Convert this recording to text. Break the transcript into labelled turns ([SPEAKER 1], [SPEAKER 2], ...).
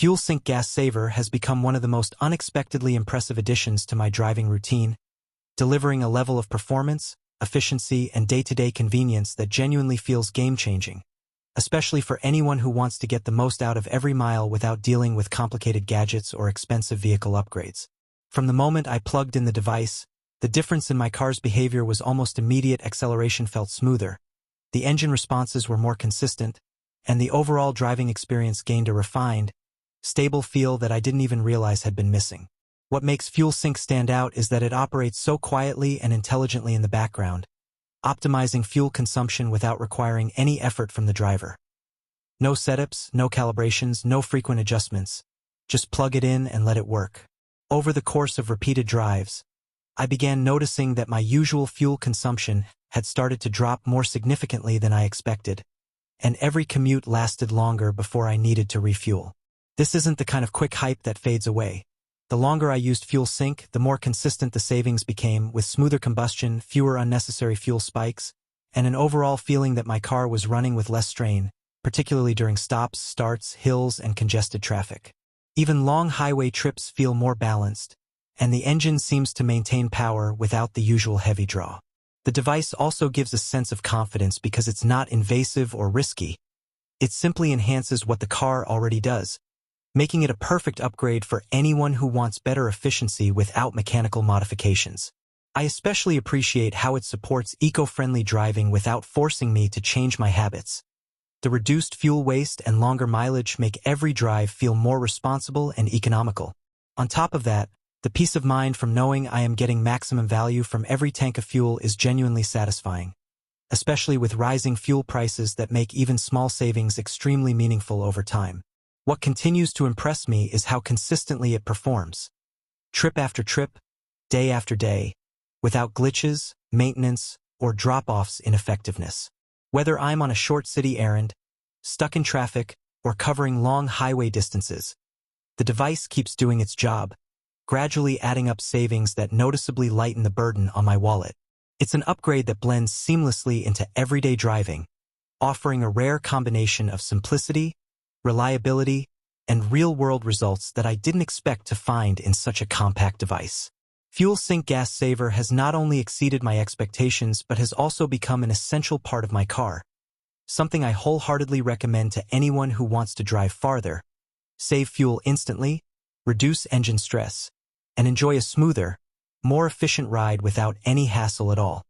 [SPEAKER 1] Fuelsync Gas Saver has become one of the most unexpectedly impressive additions to my driving routine, delivering a level of performance, efficiency, and day-to-day convenience that genuinely feels game-changing, especially for anyone who wants to get the most out of every mile without dealing with complicated gadgets or expensive vehicle upgrades. From the moment I plugged in the device, the difference in my car's behavior was almost immediate. Acceleration felt smoother, the engine responses were more consistent, and the overall driving experience gained a refined, stable feel that I didn't even realize had been missing. What makes Fuelsync stand out is that it operates so quietly and intelligently in the background, optimizing fuel consumption without requiring any effort from the driver. No setups, no calibrations, no frequent adjustments. Just plug it in and let it work. Over the course of repeated drives, I began noticing that my usual fuel consumption had started to drop more significantly than I expected, and every commute lasted longer before I needed to refuel. This isn't the kind of quick hype that fades away. The longer I used Fuelsync, the more consistent the savings became, with smoother combustion, fewer unnecessary fuel spikes, and an overall feeling that my car was running with less strain, particularly during stops, starts, hills, and congested traffic. Even long highway trips feel more balanced, and the engine seems to maintain power without the usual heavy draw. The device also gives a sense of confidence because it's not invasive or risky. It simply enhances what the car already does, making it a perfect upgrade for anyone who wants better efficiency without mechanical modifications. I especially appreciate how it supports eco-friendly driving without forcing me to change my habits. The reduced fuel waste and longer mileage make every drive feel more responsible and economical. On top of that, the peace of mind from knowing I am getting maximum value from every tank of fuel is genuinely satisfying, especially with rising fuel prices that make even small savings extremely meaningful over time. What continues to impress me is how consistently it performs. Trip after trip, day after day, without glitches, maintenance, or drop-offs in effectiveness. Whether I'm on a short city errand, stuck in traffic, or covering long highway distances, the device keeps doing its job, gradually adding up savings that noticeably lighten the burden on my wallet. It's an upgrade that blends seamlessly into everyday driving, offering a rare combination of simplicity, reliability, and real-world results that I didn't expect to find in such a compact device. Fuelsync Gas Saver has not only exceeded my expectations but has also become an essential part of my car, something I wholeheartedly recommend to anyone who wants to drive farther, save fuel instantly, reduce engine stress, and enjoy a smoother, more efficient ride without any hassle at all.